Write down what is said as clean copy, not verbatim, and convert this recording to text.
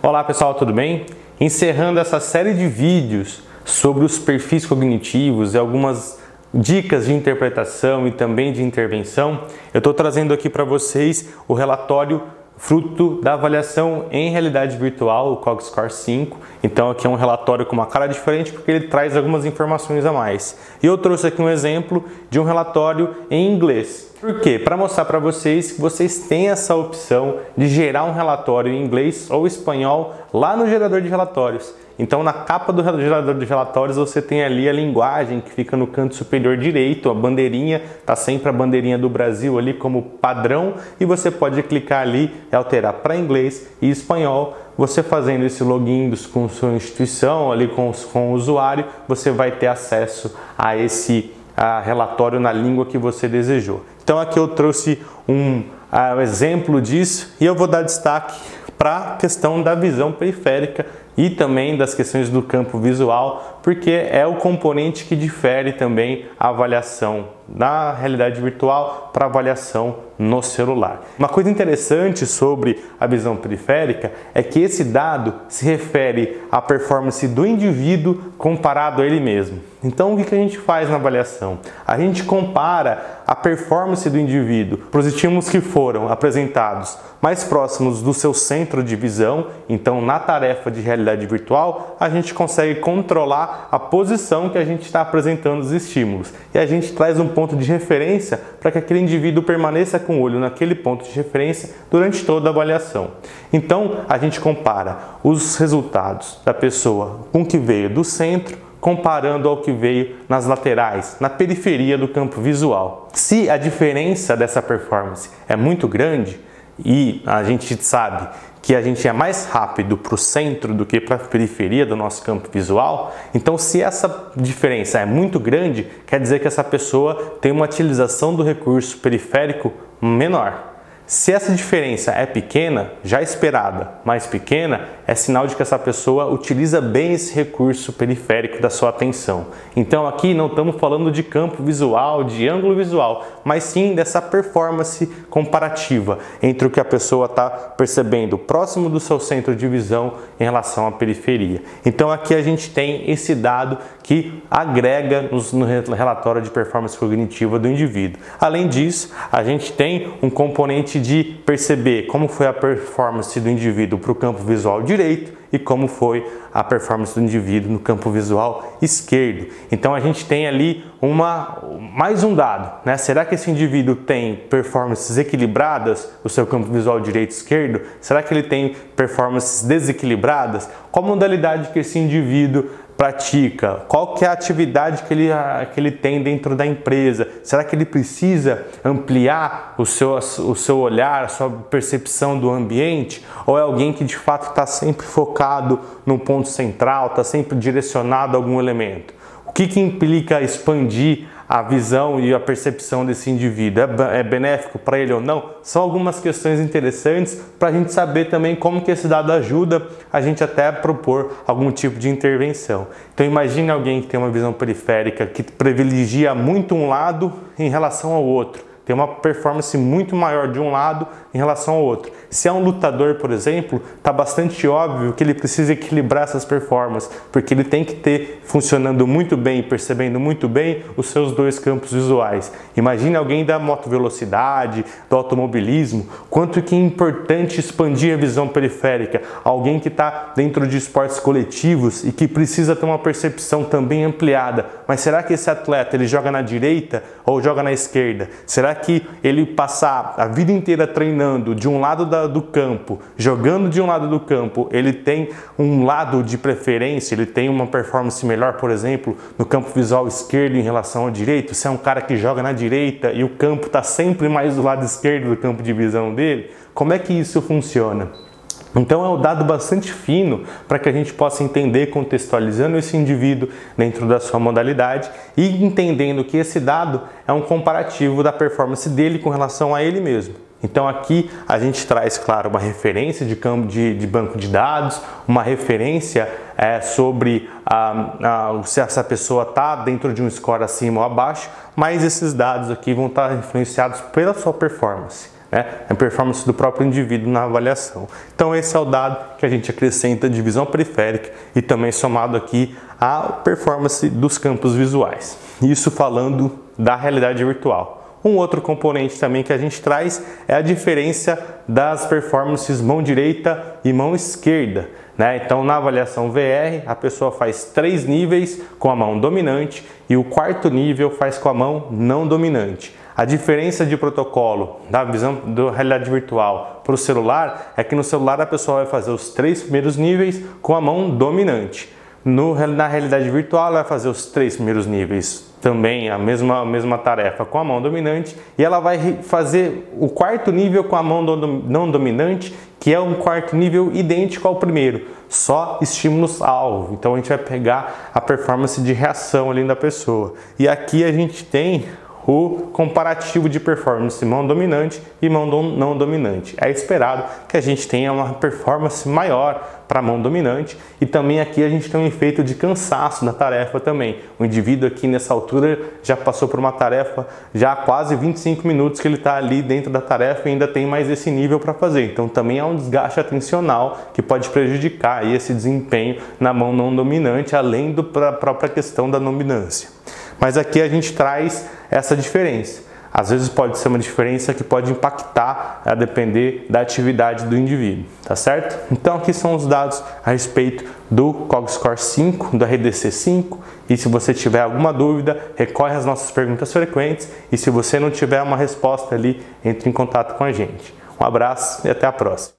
Olá pessoal, tudo bem? Encerrando essa série de vídeos sobre os perfis cognitivos e algumas dicas de interpretação e também de intervenção, eu estou trazendo aqui para vocês o relatório fruto da avaliação em realidade virtual, o CogScore 5. Então aqui é um relatório com uma cara diferente porque ele traz algumas informações a mais. E eu trouxe aqui um exemplo de um relatório em inglês. Por quê? Para mostrar para vocês que vocês têm essa opção de gerar um relatório em inglês ou espanhol lá no gerador de relatórios. Então na capa do gerador de relatórios você tem ali a linguagem que fica no canto superior direito, a bandeirinha, tá sempre a bandeirinha do Brasil ali como padrão e você pode clicar ali e alterar para inglês e espanhol. Você fazendo esse login com sua instituição, ali com o usuário, você vai ter acesso a esse relatório na língua que você desejou. Então aqui eu trouxe um exemplo disso e eu vou dar destaque para a questão da visão periférica e também das questões do campo visual, porque é o componente que difere também a avaliação na realidade virtual para avaliação no celular. Uma coisa interessante sobre a visão periférica é que esse dado se refere à performance do indivíduo comparado a ele mesmo. Então o que a gente faz na avaliação? A gente compara a performance do indivíduo para os estímulos que foram apresentados mais próximos do seu centro de visão. Então na tarefa de realidade virtual a gente consegue controlar a posição que a gente está apresentando os estímulos e a gente traz um ponto de referência para que aquele indivíduo permaneça com o olho naquele ponto de referência durante toda a avaliação. Então a gente compara os resultados da pessoa com o que veio do centro comparando ao que veio nas laterais, na periferia do campo visual. Se a diferença dessa performance é muito grande e a gente sabe que a gente é mais rápido para o centro do que para a periferia do nosso campo visual, então se essa diferença é muito grande, quer dizer que essa pessoa tem uma utilização do recurso periférico menor. Se essa diferença é pequena, já esperada, mais pequena, é sinal de que essa pessoa utiliza bem esse recurso periférico da sua atenção. Então aqui não estamos falando de campo visual, de ângulo visual, mas sim dessa performance comparativa entre o que a pessoa está percebendo próximo do seu centro de visão em relação à periferia. Então aqui a gente tem esse dado que agrega no relatório de performance cognitiva do indivíduo. Além disso, a gente tem um componente de perceber como foi a performance do indivíduo para o campo visual direito e como foi a performance do indivíduo no campo visual esquerdo. Então a gente tem ali mais um dado, né? Será que esse indivíduo tem performances equilibradas no seu campo visual direito e esquerdo? Será que ele tem performances desequilibradas? Qual modalidade que esse indivíduo pratica? Qual que é a atividade que ele tem dentro da empresa? Será que ele precisa ampliar o seu olhar, a sua percepção do ambiente? Ou é alguém que de fato está sempre focado num ponto central, está sempre direcionado a algum elemento? O que implica expandir a visão e a percepção desse indivíduo? É benéfico para ele ou não? São algumas questões interessantes para a gente saber também como que esse dado ajuda a gente até a propor algum tipo de intervenção. Então imagine alguém que tem uma visão periférica que privilegia muito um lado em relação ao outro. Tem uma performance muito maior de um lado em relação ao outro. Se é um lutador, por exemplo, está bastante óbvio que ele precisa equilibrar essas performances, porque ele tem que ter funcionando muito bem, percebendo muito bem os seus dois campos visuais. Imagine alguém da motovelocidade, do automobilismo, quanto que é importante expandir a visão periférica. Alguém que está dentro de esportes coletivos e que precisa ter uma percepção também ampliada. Mas será que esse atleta ele joga na direita ou joga na esquerda? Será que ele passar a vida inteira treinando de um lado do campo, jogando de um lado do campo, ele tem um lado de preferência, ele tem uma performance melhor, por exemplo, no campo visual esquerdo em relação ao direito? Se é um cara que joga na direita e o campo está sempre mais do lado esquerdo do campo de visão dele, como é que isso funciona? Então é um dado bastante fino para que a gente possa entender, contextualizando esse indivíduo dentro da sua modalidade e entendendo que esse dado é um comparativo da performance dele com relação a ele mesmo. Então aqui a gente traz, claro, uma referência de banco de dados, uma referência sobre se essa pessoa está dentro de um score acima ou abaixo, mas esses dados aqui vão estar influenciados pela sua performance. né? A performance do próprio indivíduo na avaliação. Então esse é o dado que a gente acrescenta de visão periférica e também somado aqui a performance dos campos visuais. Isso falando da realidade virtual. Um outro componente também que a gente traz é a diferença das performances mão direita e mão esquerda, né? Então na avaliação VR a pessoa faz 3 níveis com a mão dominante e o 4º nível faz com a mão não dominante. A diferença de protocolo da visão da realidade virtual para o celular é que no celular a pessoa vai fazer os 3 primeiros níveis com a mão dominante. Na realidade virtual ela vai fazer os 3 primeiros níveis também a mesma tarefa com a mão dominante e ela vai fazer o 4º nível com a mão não dominante, que é um 4º nível idêntico ao primeiro, só estímulos-alvo. Então a gente vai pegar a performance de reação ali da pessoa. E aqui a gente tem o comparativo de performance mão dominante e mão não dominante. É esperado que a gente tenha uma performance maior para a mão dominante e também aqui a gente tem um efeito de cansaço na tarefa também. O indivíduo aqui nessa altura já passou por uma tarefa já há quase 25 minutos que ele está ali dentro da tarefa e ainda tem mais esse nível para fazer. Então também há um desgaste atencional que pode prejudicar aí esse desempenho na mão não dominante, além da própria questão da dominância. Mas aqui a gente traz essa diferença. Às vezes pode ser uma diferença que pode impactar a depender da atividade do indivíduo, tá certo? Então aqui são os dados a respeito do CogScore 5, do RDC 5, e se você tiver alguma dúvida, recorre às nossas perguntas frequentes, e se você não tiver uma resposta ali, entre em contato com a gente. Um abraço e até a próxima.